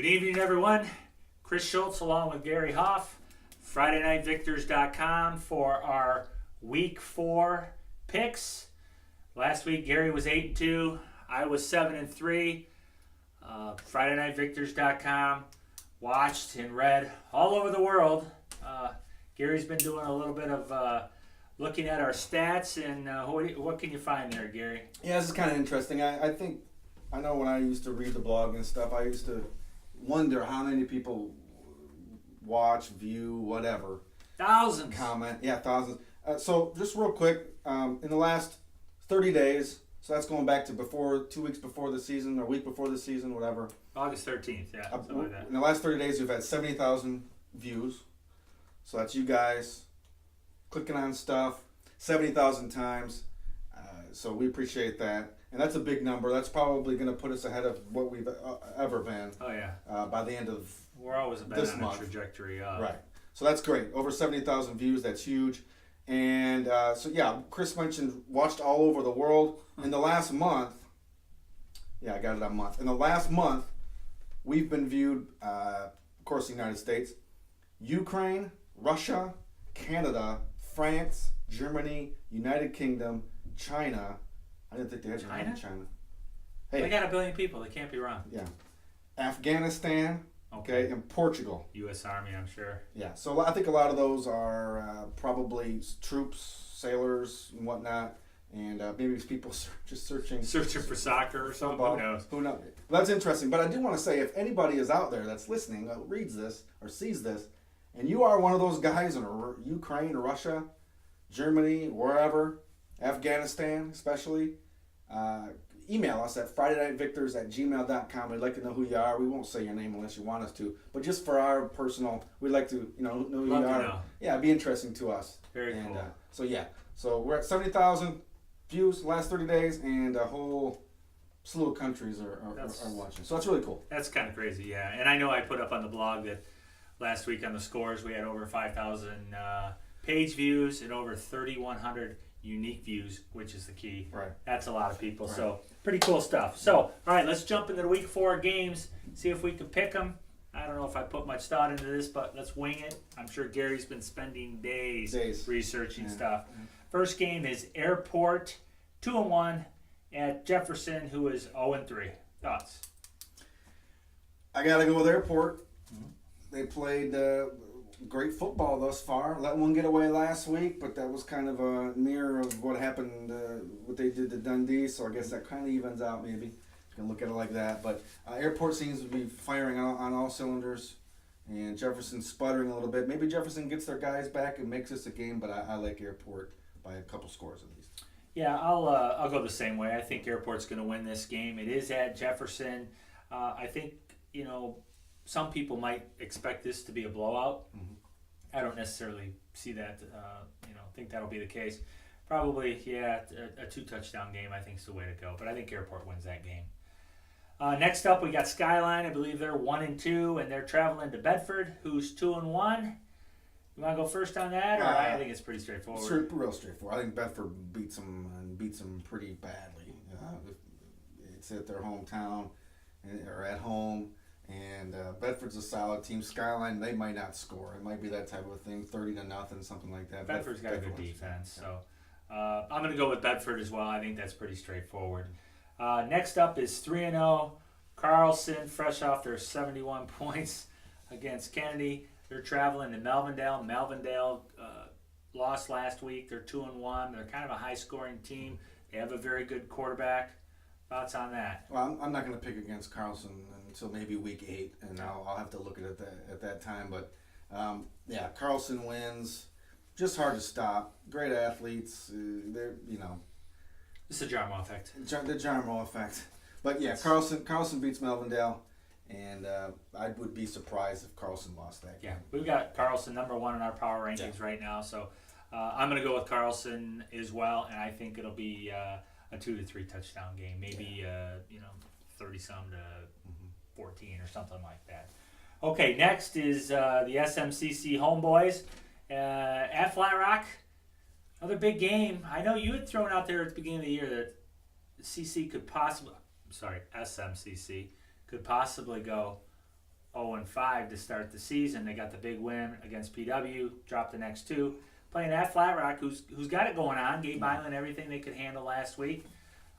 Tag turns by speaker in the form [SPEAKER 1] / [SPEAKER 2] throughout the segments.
[SPEAKER 1] Good evening, everyone. Chris Schultz along with Gary Hauf, FridayNightVictors.com for our Week 4 picks. Last week, Gary was 8-2. I was 7-3. FridayNightVictors.com watched and read all over the world. Gary's been doing a little bit of looking at our stats, and what can you find there, Gary?
[SPEAKER 2] Yeah, this is kind of interesting. I know when I used to read the blog and stuff, I used to wonder how many people watch, view, whatever.
[SPEAKER 1] Thousands.
[SPEAKER 2] Comment. Yeah, thousands. So just real quick, in the last 30 days, so that's going back to 2 weeks before the season, or a week before the season, whatever.
[SPEAKER 1] August 13th, yeah, something like that.
[SPEAKER 2] In the last 30 days, we've had 70,000 views. So that's you guys clicking on stuff 70,000 times. So we appreciate that. And that's a big number. That's probably going to put us ahead of what we've ever been.
[SPEAKER 1] Oh, yeah.
[SPEAKER 2] By the end of
[SPEAKER 1] We're always been
[SPEAKER 2] this
[SPEAKER 1] on
[SPEAKER 2] month.
[SPEAKER 1] a trajectory.
[SPEAKER 2] Right. So that's great. Over 70,000 views. That's huge. And Chris mentioned watched all over the world. In the last month, I got it on month. In the last month, we've been viewed, of course, the United States, Ukraine, Russia, Canada, France, Germany, United Kingdom, China. I didn't think they had China.
[SPEAKER 1] Hey, they got 1 billion people. They can't be wrong.
[SPEAKER 2] Yeah. Afghanistan. Okay, and Portugal.
[SPEAKER 1] U.S. Army, I'm sure.
[SPEAKER 2] Yeah, so I think a lot of those are probably troops, sailors, and whatnot, and maybe it's people just searching
[SPEAKER 1] for soccer or something. Who knows?
[SPEAKER 2] Who knows? Well, that's interesting. But I do want to say, if anybody is out there that's listening, reads this or sees this, and you are one of those guys in Ukraine, Russia, Germany, wherever, Afghanistan especially, email us at FridayNightVictors@gmail.com. We'd like to know who you are. We won't say your name unless you want us to, but just for our personal, we'd like to know who you are.
[SPEAKER 1] Know.
[SPEAKER 2] Yeah, it'd be interesting to us.
[SPEAKER 1] Very cool.
[SPEAKER 2] So we're at 70,000 views the last 30 days, and a whole slew of countries are watching. So that's really cool.
[SPEAKER 1] That's kind of crazy, yeah. And I know I put up on the blog that last week on the scores we had over 5,000 page views and over 3,100 unique views, which is the key.
[SPEAKER 2] Right.
[SPEAKER 1] That's a lot of people.
[SPEAKER 2] Right.
[SPEAKER 1] So pretty cool stuff. So, all right, let's jump into the Week 4 games, see if we can pick them. I don't know if I put much thought into this, but let's wing it. I'm sure Gary's been spending days. Researching stuff. Yeah. First game is Airport, 2-1 at Jefferson, who is 0-3. Thoughts?
[SPEAKER 2] I got to go with Airport. Mm-hmm. They played great football thus far. Let one get away last week, but that was kind of a mirror of what happened, what they did to Dundee, so I guess that kind of evens out maybe. You can look at it like that. But Airport seems to be firing on all cylinders, and Jefferson sputtering a little bit. Maybe Jefferson gets their guys back and makes this a game, but I like Airport by a couple scores at least.
[SPEAKER 1] Yeah, I'll go the same way. I think Airport's going to win this game. It is at Jefferson. I think, some people might expect this to be a blowout. Mm-hmm. I don't necessarily see that, think that'll be the case. Probably, a 2-touchdown game I think is the way to go. But I think Airport wins that game. Next up, we got Skyline. I believe they're 1-2, and they're traveling to Bedford, who's 2-1. You want to go first on that, or I think it's pretty straightforward?
[SPEAKER 2] Real straightforward. I think Bedford beats them pretty badly. It's at their hometown, or at home. And Bedford's a solid team. Skyline, they might not score. It might be that type of thing, 30-0, something like that.
[SPEAKER 1] Bedford's got a good defense, so I'm going to go with Bedford as well. I think that's pretty straightforward. Next up is 3-0 Carlson, fresh off their 71 points against Kennedy. They're traveling to Melvindale. Melvindale lost last week. They're 2-1. They're kind of a high-scoring team. They have a very good quarterback. Thoughts on that?
[SPEAKER 2] Well, I'm not going to pick against Carlson until maybe week 8, and I'll have to look at it at that time. But Carlson wins. Just hard to stop. Great athletes. They're
[SPEAKER 1] It's the Jarmo effect.
[SPEAKER 2] The Jarmo effect. But Carlson beats Melvindale, and I would be surprised if Carlson lost that game.
[SPEAKER 1] Yeah, we've got Carlson number 1 in our power rankings right now, so I'm going to go with Carlson as well, and I think it'll be a 2 to 3 touchdown game, maybe 30-some to 14 or something like that. Okay, next is the SMCC Homeboys at Flat Rock. Another big game. I know you had thrown out there at the beginning of the year that SMCC could possibly go 0-5 to start the season. They got the big win against PW, dropped the next two. Playing at Flat Rock, who's got it going on, gave Milan everything they could handle last week.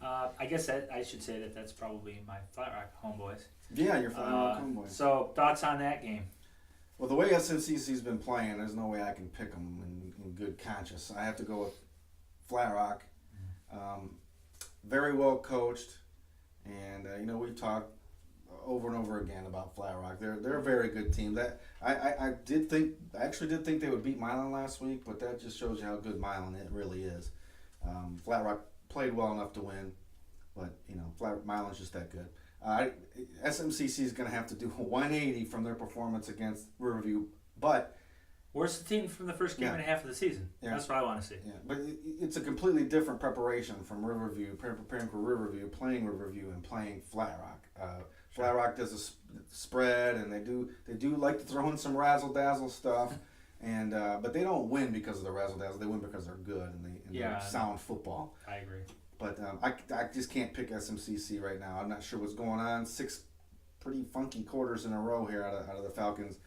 [SPEAKER 1] I guess that I should say that's probably my Flat Rock homeboys.
[SPEAKER 2] Yeah, you're Flat Rock homeboys.
[SPEAKER 1] So thoughts on that game?
[SPEAKER 2] Well, the way SMCC's been playing, there's no way I can pick them in good conscience. I have to go with Flat Rock. Very well coached, and we've talked over and over again about Flat Rock. They're a very good team. That I actually did think they would beat Milan last week, but that just shows you how good Milan it really is. Flat Rock played well enough to win, but Milan's just that good. SMCC is going to have to do a 180 from their performance against Riverview, but
[SPEAKER 1] where's the team from the first game and a half of the season?
[SPEAKER 2] Yeah.
[SPEAKER 1] That's what I want to see.
[SPEAKER 2] Yeah, but it's a completely different preparation from Riverview, preparing for Riverview, playing Riverview, and playing Flat Rock. Flat Rock does a spread, and they do like to throw in some razzle dazzle stuff, and but they don't win because of the razzle dazzle. They win because they're good and they're sound football.
[SPEAKER 1] I agree.
[SPEAKER 2] But I just can't pick SMCC right now. I'm not sure what's going on. 6 pretty funky quarters in a row here out of the Falcons.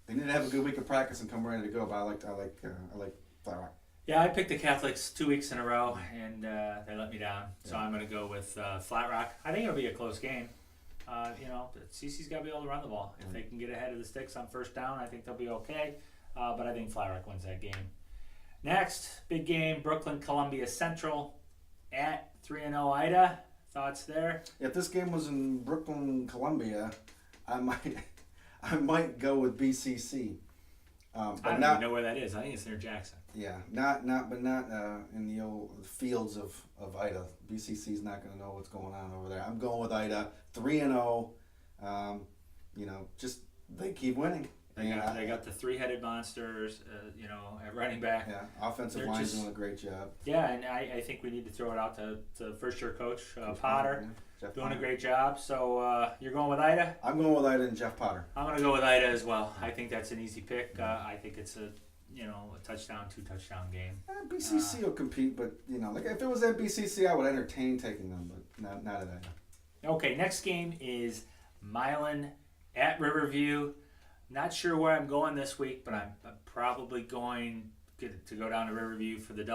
[SPEAKER 2] They need to have a good week of practice and come ready to go. But I like Flat Rock.
[SPEAKER 1] Yeah, I picked the Catholics 2 weeks in a row, and they let me down. So I'm going to go with Flat Rock. I think it'll be a close game. CC's got to be able to run the ball. If they can get ahead of the sticks on first down, I think they'll be okay. But I think Flat Rock wins that game. Next, big game, Brooklyn Columbia Central at 3-0 Ida. Thoughts there?
[SPEAKER 2] If this game was in Brooklyn, Columbia, I might go with BCC. But
[SPEAKER 1] I don't even know where that is. I think it's near Jackson.
[SPEAKER 2] Yeah, not in the old fields of Ida. BCC's not going to know what's going on over there. I'm going with Ida 3-0. Just they keep winning.
[SPEAKER 1] They got the three-headed monsters, at running back.
[SPEAKER 2] Yeah, offensive line's doing a great job.
[SPEAKER 1] Yeah, and I think we need to throw it out to first-year coach Potter.
[SPEAKER 2] Jeff
[SPEAKER 1] doing
[SPEAKER 2] Potter.
[SPEAKER 1] A great job. So you're going with Ida?
[SPEAKER 2] I'm going with Ida and Jeff Potter.
[SPEAKER 1] I'm going to go with Ida as well. I think that's an easy pick. I think it's a touchdown, 2-touchdown game.
[SPEAKER 2] BCC will compete, but like if it was at BCC, I would entertain taking them, but not at Ida.
[SPEAKER 1] Okay, next game is Milan at Riverview. Not sure where I'm going this week, but I'm probably going to go down to Riverview for the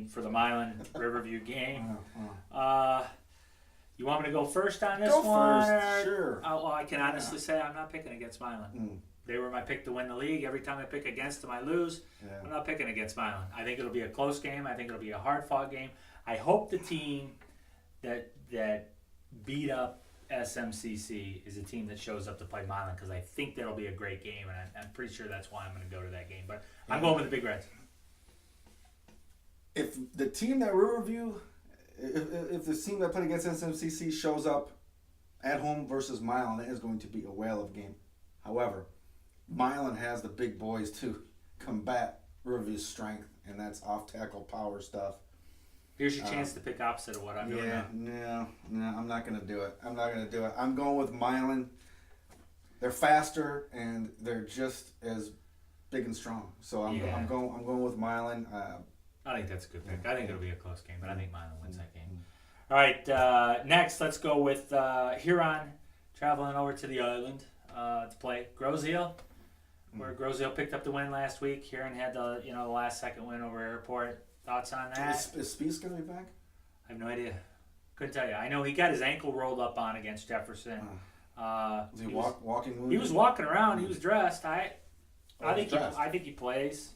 [SPEAKER 1] for the Milan Riverview game. You want me to go first on this one?
[SPEAKER 2] Go first, sure.
[SPEAKER 1] Well, I can honestly say I'm not picking against Milan. They were my pick to win the league. Every time I pick against them, I lose. Yeah. I'm not picking against Milan. I think it'll be a close game. I think it'll be a hard-fought game. I hope the team that beat up SMCC is a team that shows up to play Milan, because I think that'll be a great game, and I'm pretty sure that's why I'm going to go to that game. But I'm going with the Big Reds.
[SPEAKER 2] If the team that Riverview, if the team that played against SMCC shows up at home versus Milan, it is going to be a whale of a game. However, Milan has the big boys to combat Riverview's strength, and that's off-tackle power stuff.
[SPEAKER 1] Here's your chance to pick opposite of what I'm doing now.
[SPEAKER 2] No, I'm not going to do it. I'm going with Milan. They're faster, and they're just as big and strong. So I'm going with Milan.
[SPEAKER 1] I think that's a good pick. I think it'll be a close game, but I think Milan wins that game. All right, next let's go with Huron traveling over to the island to play Grosse, where Grosse picked up the win last week. Huron had the last second win over Airport. Thoughts on that?
[SPEAKER 2] Is Spies going to be back?
[SPEAKER 1] I have no idea. Couldn't tell you. I know he got his ankle rolled up on against Jefferson.
[SPEAKER 2] Was he walking?
[SPEAKER 1] He was walking around. He was dressed. I think he plays.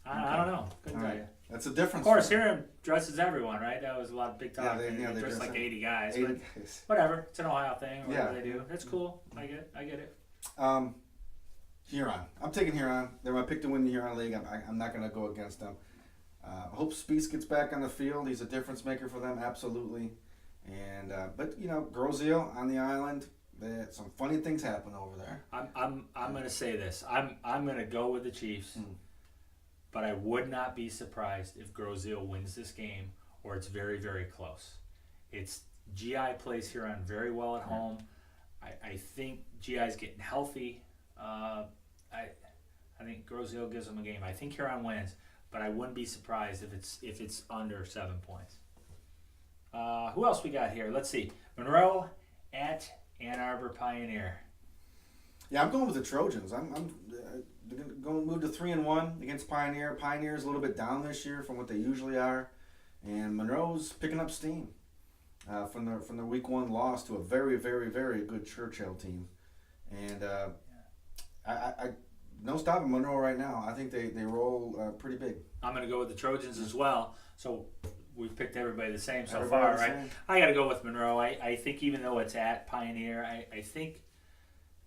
[SPEAKER 1] I don't know. Couldn't tell you.
[SPEAKER 2] That's a difference.
[SPEAKER 1] Of course, Huron dresses everyone, right? That was a lot of big talk.
[SPEAKER 2] Yeah, they
[SPEAKER 1] dress like 80 guys.
[SPEAKER 2] 80
[SPEAKER 1] but
[SPEAKER 2] guys.
[SPEAKER 1] whatever. It's an Ohio thing. Whatever they do. That's cool. I get it.
[SPEAKER 2] Huron. I'm taking Huron. They're my pick to win the Huron League. I'm not going to go against them. I hope Spies gets back on the field. He's a difference maker for them, absolutely. And but Grosse on the island, some funny things happen over there.
[SPEAKER 1] I'm going to say this. I'm going to go with the Chiefs, but I would not be surprised if Grosse wins this game, or it's very, very close. It's GI plays Huron very well at home. I think GI's getting healthy. I think Grosse gives them a game. I think Huron wins, but I wouldn't be surprised if it's under 7 points. Who else we got here? Let's see. Monroe at Ann Arbor Pioneer.
[SPEAKER 2] Yeah, I'm going with the Trojans. I'm going to move to 3-1 against Pioneer. Pioneer's a little bit down this year from what they usually are, and Monroe's picking up steam from the week 1 loss to a very, very, very good Churchill team, and I no stopping Monroe right now. I think they roll pretty big.
[SPEAKER 1] I'm going to go with the Trojans as well. So we've picked everybody the same so
[SPEAKER 2] Everybody
[SPEAKER 1] far,
[SPEAKER 2] the
[SPEAKER 1] right?
[SPEAKER 2] same.
[SPEAKER 1] I got to go with Monroe. I think even though it's at Pioneer, I think,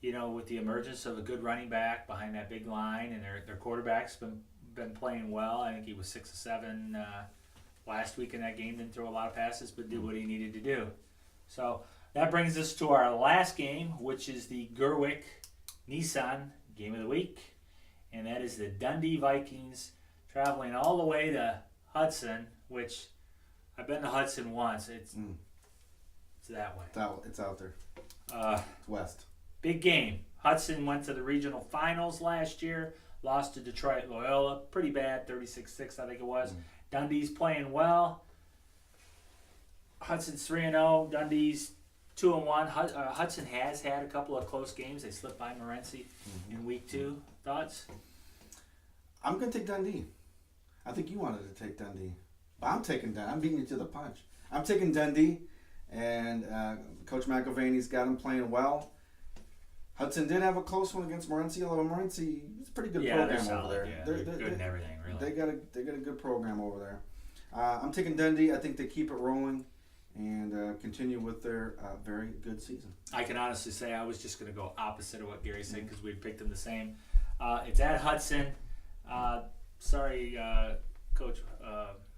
[SPEAKER 1] with the emergence of a good running back behind that big line, and their quarterback's been playing well. I think he was 6 of 7 last week in that game. Didn't throw a lot of passes, but did what he needed to do. So that brings us to our last game, which is the Gerwick Nissan Game of the Week, and that is the Dundee Vikings traveling all the way to Hudson, which I've been to Hudson once. It's that way.
[SPEAKER 2] It's out there. It's west.
[SPEAKER 1] Big game. Hudson went to the regional finals last year, lost to Detroit Loyola, pretty bad, 36-6 I think it was. Dundee's playing well. Hudson's 3-0. Dundee's 2-1. Hudson has had a couple of close games. They slipped by Morenci in week 2. Thoughts?
[SPEAKER 2] I'm going to take Dundee. I think you wanted to take Dundee. But I'm taking Dundee. I'm beating you to the punch. I'm taking Dundee, and Coach McIlvaney's got him playing well. Hudson did have a close one against Morenci, although Morenci is a pretty good program over there.
[SPEAKER 1] Yeah, they're good and everything, really.
[SPEAKER 2] They got a good program over there. I'm taking Dundee. I think they keep it rolling and continue with their very good season.
[SPEAKER 1] I can honestly say I was just going to go opposite of what Gary said because we picked them the same. It's at Hudson. Sorry, Coach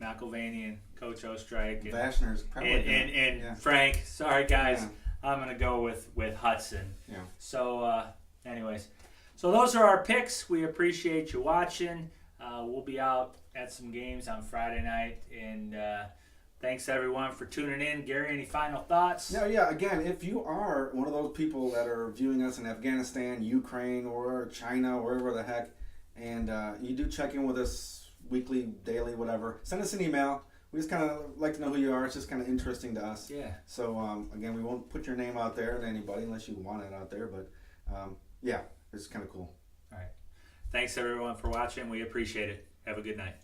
[SPEAKER 1] McIlvaney and Coach Ostrike and
[SPEAKER 2] Vashner's probably
[SPEAKER 1] and Frank. Sorry, guys.
[SPEAKER 2] Yeah.
[SPEAKER 1] I'm going to go with Hudson.
[SPEAKER 2] Yeah.
[SPEAKER 1] So, anyways. So those are our picks. We appreciate you watching. We'll be out at some games on Friday night. And thanks, everyone, for tuning in. Gary, any final thoughts?
[SPEAKER 2] No, yeah. Again, if you are one of those people that are viewing us in Afghanistan, Ukraine, or China, or wherever the heck, and you do check in with us weekly, daily, whatever, send us an email. We just kind of like to know who you are. It's just kind of interesting to us.
[SPEAKER 1] Yeah.
[SPEAKER 2] So, again, we won't put your name out there to anybody unless you want it out there. But, yeah, it's kind of cool.
[SPEAKER 1] All right. Thanks, everyone, for watching. We appreciate it. Have a good night.